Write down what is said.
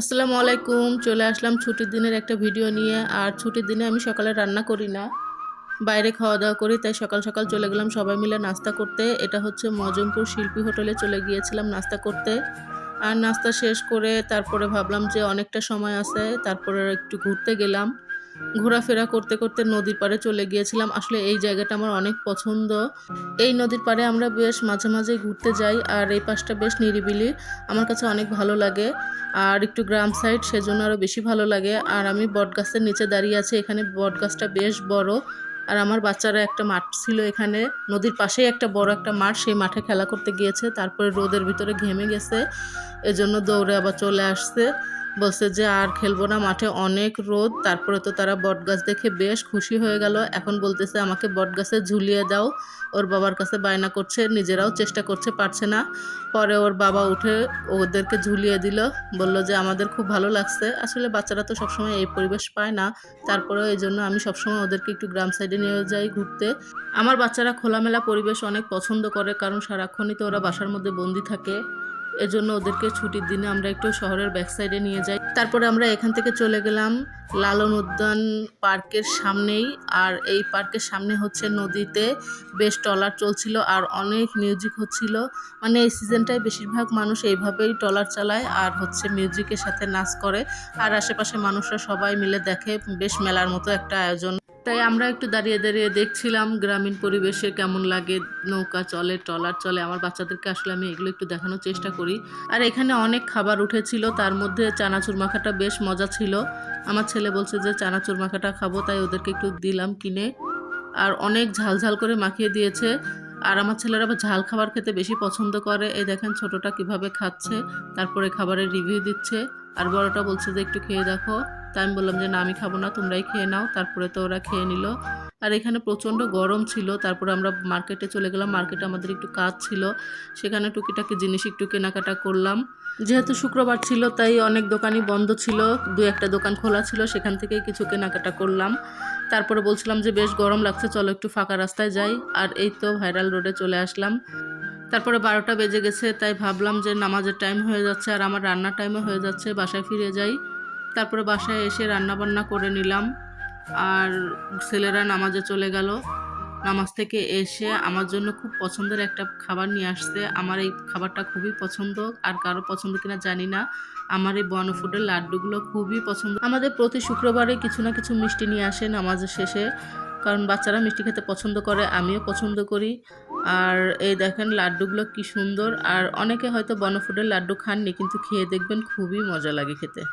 আসসালামু আলাইকুম। চলে আসলাম ছুটির দিনের একটা ভিডিও নিয়ে। আর ছুটির দিনে আমি সকালে রান্না করি না, বাইরে খাওয়া দাওয়া করি। তাই সকাল সকাল চলে গেলাম সবাই মিলে নাস্তা করতে। এটা হচ্ছে মজমপুর শিল্পী হোটেলে চলে গিয়েছিলাম নাস্তা করতে। আর নাস্তা শেষ করে তারপরে ভাবলাম যে অনেকটা সময় আছে, তারপরে একটু ঘুরতে গেলাম। ঘোরাফেরা করতে করতে নদীর পাড়ে চলে গিয়েছিলাম। আসলে এই জায়গাটা আমার অনেক পছন্দ। এই নদীর পাড়ে আমরা বেশ মাঝে মাঝে ঘুরতে যাই। আর এই পাশটা বেশ নিরিবিলি, আমার কাছে অনেক ভালো লাগে। আর একটু গ্রাম সাইড, সেজন্য আরও বেশি ভালো লাগে। আর আমি বটগাছের নিচে দাঁড়িয়ে আছি, এখানে বটগাছটা বেশ বড়। আর আমার বাচ্চারা একটা মাঠ ছিল এখানে, নদীর পাশেই একটা বড় একটা মাঠ, সেই মাঠে খেলা করতে গিয়েছে। তারপরে রোদের ভিতরে ঘেমে গেছে, এজন্য দৌড়ে আবার চলে আসছে। বলছে যে আর খেলবো না, মাঠে অনেক রোদ। তারপরে তো তারা বটগাছ দেখে বেশ খুশি হয়ে গেল। এখন বলতেছে আমাকে বটগাছে ঝুলিয়ে দাও। ওর বাবার কাছে বায়না করছে, নিজেরাও চেষ্টা করছে, পারছে না। পরে ওর বাবা উঠে ওদেরকে ঝুলিয়ে দিল। বলল যে আমাদের খুব ভালো লাগছে। আসলে বাচ্চারা তো সবসময় এই পরিবেশ পায় না। তারপরেও এই জন্য আমি সবসময় ওদেরকে একটু গ্রাম সাইডে নিয়ে যাই ঘুরতে। আমার বাচ্চারা খোলামেলা পরিবেশ অনেক পছন্দ করে, কারণ সারাক্ষণই তো ওরা বাসার মধ্যে বন্দি থাকে। এজন্য ওদেরকে ছুটির দিনে আমরা একটু শহরের ব্যাক সাইডে নিয়ে যাই। তারপরে আমরা এখান থেকে চলে গেলাম লালন উদ্যান পার্কের সামনেই। আর এই পার্কের সামনে হচ্ছে নদীতে বেশ ট্রলার চলছিল আর অনেক মিউজিক হচ্ছিল। মানে এই সিজনটায় বেশিরভাগ মানুষ এইভাবেই ট্রলার চালায় আর হচ্ছে মিউজিকের সাথে নাচ করে। আর আশেপাশে মানুষরা সবাই মিলে দেখে, বেশ মেলার মতো একটা আয়োজন। তাই আমরা একটু দাঁড়িয়ে দাঁড়িয়ে দেখছিলাম গ্রামীণ পরিবেশে কেমন লাগে, নৌকা চলে, ট্রলার চলে। আমার বাচ্চাদেরকে আসলে আমি এগুলো একটু দেখানোর চেষ্টা করি। আর এখানে অনেক খাবার উঠেছিল, তার মধ্যে চানাচুর মাখাটা বেশ মজা ছিল। আমার ছেলে বলছে যে চানাচুর মাখাটা খাবো, তাই ওদেরকে একটু দিলাম কিনে। আর অনেক ঝাল ঝাল করে মাখিয়ে দিয়েছে। আর আমার ছেলেরা আবার ঝাল খাবার খেতে বেশি পছন্দ করে। এই দেখেন ছোটটা কিভাবে খাচ্ছে, তারপরে খাবারের রিভিউ দিচ্ছে। আর বড়টা বলছে যে একটু খেয়ে দেখো। তাই আমি বললাম যে না, আমি খাবো না, তোমরাই খেয়ে নাও। তারপরে তো ওরা খেয়ে নিল। আর এখানে প্রচণ্ড গরম ছিল। তারপরে আমরা মার্কেটে চলে গেলাম, মার্কেটে আমাদের একটু কাজ ছিল, সেখানে টুকিটাকি জিনিস একটু কেনাকাটা করলাম। যেহেতু শুক্রবার ছিল তাই অনেক দোকানই বন্ধ ছিল, দু একটা দোকান খোলা ছিল, সেখান থেকেই কিছু কেনাকাটা করলাম। তারপরে বলছিলাম যে বেশ গরম লাগছে, চলো একটু ফাঁকা রাস্তায় যাই। আর এই তো ভাইরাল রোডে চলে আসলাম। তারপরে 12টা বেজে গেছে, তাই ভাবলাম যে নামাজের টাইম হয়ে যাচ্ছে আর আমার রান্নার টাইমও হয়ে যাচ্ছে, বাসায় ফিরে যাই। তারপরে বাসায় এসে রান্না বান্না করে নিলাম। আর ছেলেরা নামাজে চলে গেল। নামাজ থেকে এসে আমার জন্য খুব পছন্দের একটা খাবার নিয়ে আসছে। আমার এই খাবারটা খুবই পছন্দ, আর কারো পছন্দ কিনা জানি না। আমার এই বনফুডের লাড্ডুগুলো খুবই পছন্দ। আমাদের প্রতি শুক্রবারে কিছু না কিছু মিষ্টি নিয়ে আসে নামাজের শেষে, কারণ বাচ্চারা মিষ্টি খেতে পছন্দ করে, আমিও পছন্দ করি। আর এই দেখেন লাড্ডুগুলো কি সুন্দর। আর অনেকে হয়তো বনফুডের লাড্ডু খাননি, কিন্তু খেয়ে দেখবেন খুবই মজা লাগে খেতে।